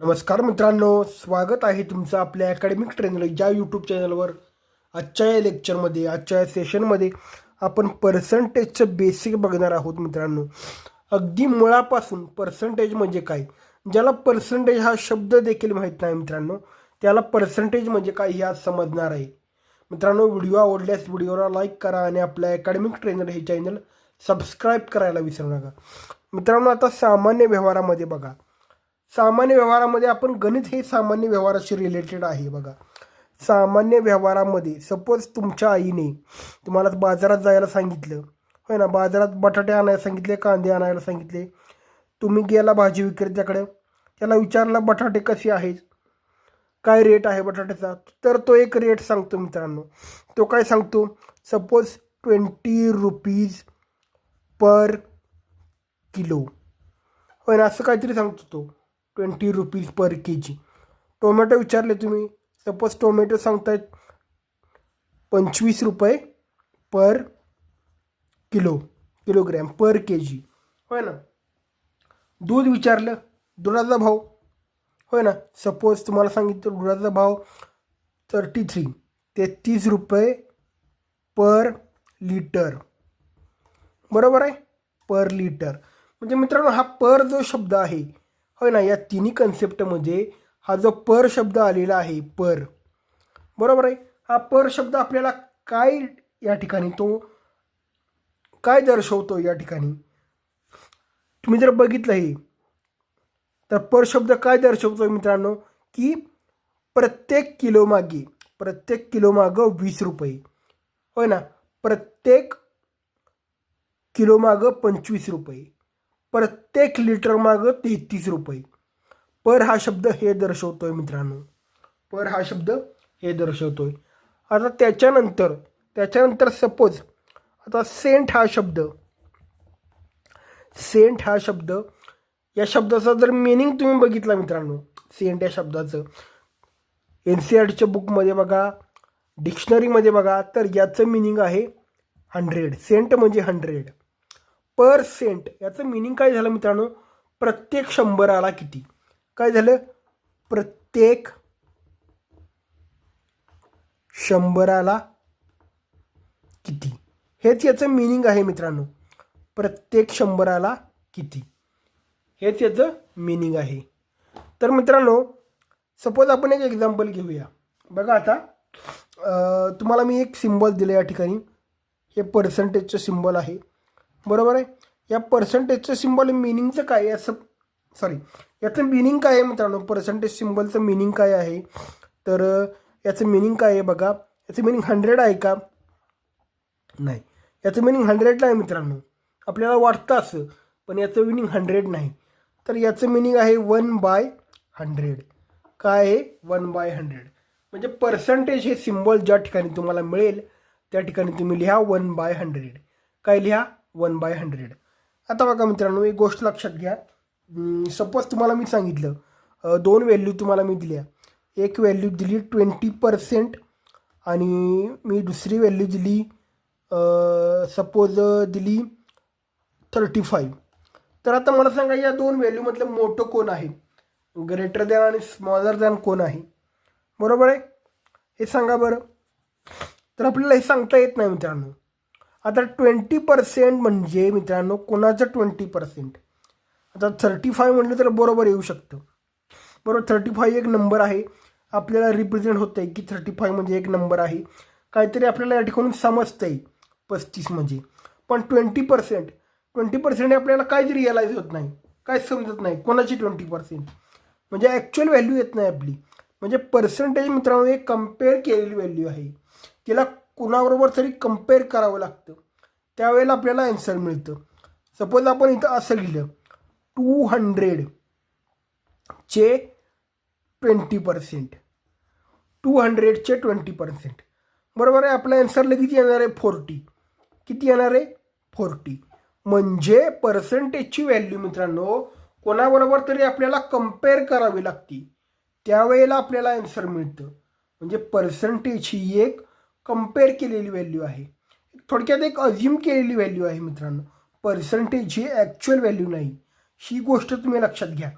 नमस्कार मित्रांनो, स्वागत आहे तुमचं आपल्या अकॅडमिक ट्रेनर या यूट्यूब चॅनलवर. आजच्या या लेक्चरमध्ये, आजच्या या सेशनमध्ये आपण पर्सेंटेजचं बेसिक बघणार आहोत मित्रांनो. अगदी मुळापासून पर्सेंटेज म्हणजे काय, ज्याला पर्सेंटेज हा शब्द देखील माहीत नाही मित्रांनो, त्याला पर्सेंटेज म्हणजे काय हे आज समजणार आहे. मित्रांनो, व्हिडिओ आवडल्यास व्हिडिओला लाईक करा आणि आपल्या अकॅडमिक ट्रेनर हे चॅनल सबस्क्राईब करायला विसरू नका. मित्रांनो, आता सामान्य व्यवहारामध्ये बघा, सामान्य व्यवहारामध्ये आपण गणित हे सामान्य व्यवहाराशी रिलेटेड आहे बघा. सामान्य व्यवहारामध्ये सपोज तुमच्या आईने तुम्हाला बाजारात जायला सांगितलं, होय ना, बाजारात बटाटे आणायला सांगितले, कांदे आणायला सांगितले. तुम्ही गेला भाजी विक्रेत्याकडे, त्याला विचारलं बटाटे कसे आहेत, काय रेट आहे बटाट्याचा, तर तो एक रेट सांगतो मित्रांनो. तो काय सांगतो, सपोज 20 रुपीज पर किलो, होय ना, असं काहीतरी सांगतो तो. 20 रुपीज पर के जी. टोमॅटो विचारले तुम्ही, सपोज टोमॅटो सांगतायत 25 रुपये पर किलोग्रॅम पर के जी, होय ना. दूध विचारलं, दुधाचा भाव, होय ना, सपोज तुम्हाला सांगितलं दुधाचा भाव 33 रुपये पर लिटर, बरोबर आहे, पर लिटर. म्हणजे मित्रांनो, हा पर जो शब्द आहे, होय ना, या तिन्ही कन्सेप्टमध्ये हा जो पर शब्द आलेला आहे, पर, बरोबर आहे. हा पर शब्द आपल्याला काय या ठिकाणी तो काय दर्शवतो, या ठिकाणी तुम्ही जर बघितलं हे, तर पर शब्द काय दर्शवतो मित्रांनो, की प्रत्येक किलो मागं 20 रुपये, होय ना, प्रत्येक किलो मागं 25 रुपये, प्रत्येक लिटर मागं 33 रुपये. पर हा शब्द हे दर्शवतोय मित्रांनो, पर हा शब्द हे दर्शवतोय. आता त्याच्यानंतर सपोज आता सेंट हा शब्द, या शब्दाचा जर मिनिंग तुम्ही बघितला मित्रांनो, सेंट या शब्दाचं NCERTच्या बुकमध्ये बघा, डिक्शनरीमध्ये बघा, तर याचं मिनिंग आहे 100. सेंट म्हणजे 100. पर सेंट याचं मिनिंग काय झालं मित्रांनो, प्रत्येक 100ला किती, काय झालं, प्रत्येक 100ला किती, हेच याचं मिनिंग आहे मित्रांनो. प्रत्येक 100ला किती, हेच याचं मिनिंग आहे. तर मित्रांनो, सपोज आपण एक एक्झाम्पल घेऊया बघा. आता तुम्हाला मी एक सिम्बॉल दिलं या ठिकाणी, हे पर्सेंटेजचं सिम्बॉल आहे, बरोबर आहे. या पर्सेंटेजचं सिम्बॉल मिनिंगचं काय आहे, याचं मिनिंग काय आहे मित्रांनो, पर्सेंटेज सिम्बॉलचं मिनिंग काय आहे, तर याचं मिनिंग काय आहे बघा. याचं मिनिंग 100 आहे का, नाही, याचं मिनिंग 100 नाही मित्रांनो, आपल्याला वाटतं असं, पण याचं मिनिंग 100 नाही. तर याचं मिनिंग आहे 1/100. काय आहे, 1/100. म्हणजे पर्सेंटेज हे सिम्बॉल ज्या ठिकाणी तुम्हाला मिळेल त्या ठिकाणी तुम्ही लिहा 1/100. काय लिहा, 1/100. आता बघा मित्रांनो, एक गोष्ट लक्षात घ्या. सपोज तुम्हाला मी सांगितलं 2 व्हॅल्यू तुम्हाला मी दिल्या, एक व्हॅल्यू दिली 20% आणि मी दुसरी व्हॅल्यू दिली सपोज दिली 35. तर आता मला सांगा, या 2 व्हॅल्यूमधलं मोठं कोण आहे, ग्रेटर दॅन आणि स्मॉलर दॅन कोण आहे, बरोबर आहे, हे सांगा बरं. तर आपल्याला हे सांगता येत नाही मित्रांनो. आता 20% म्हणजे मित्रांनो कोणाचं 20%, आता 35 म्हटलं तर बरोबर येऊ शकतं, बरोबर. 35 एक नंबर आहे, आपल्याला रिप्रेझेंट होतं आहे की 35 म्हणजे एक नंबर आहे, काहीतरी आपल्याला या ठिकाणून समजतं आहे 35 म्हणजे. पण 20% आपल्याला काहीच रिअलाईज होत नाही, काय समजत नाही कोणाची 20%, म्हणजे ॲक्च्युअल व्हॅल्यू येत नाही आपली. म्हणजे पर्सेंटेज मित्रांनो एक कम्पेअर केलेली व्हॅल्यू आहे, तिला कुणाबरोबर तरी कम्पेअर करावं लागतं, त्यावेळेला आपल्याला आन्सर मिळतं. सपोज आपण इथं असं लिहिलं 200 चे 20%, 200 चे 20%, बरोबर आहे. आपला आन्सर लगेच येणार आहे 40. किती येणार आहे, 40. म्हणजे पर्सेंटेजची व्हॅल्यू मित्रांनो कोणाबरोबर तरी आपल्याला कम्पेअर करावी लागते, त्यावेळेला आपल्याला आन्सर मिळतं. म्हणजे पर्सेंटेज ही एक कम्पेअर केलेली व्हॅल्यू आहे, थोडक्यात एक अज्युम केलेली व्हॅल्यू आहे मित्रांनो. पर्सेंटेज ही ॲक्च्युअल व्हॅल्यू नाही, ही गोष्ट तुम्ही लक्षात घ्या.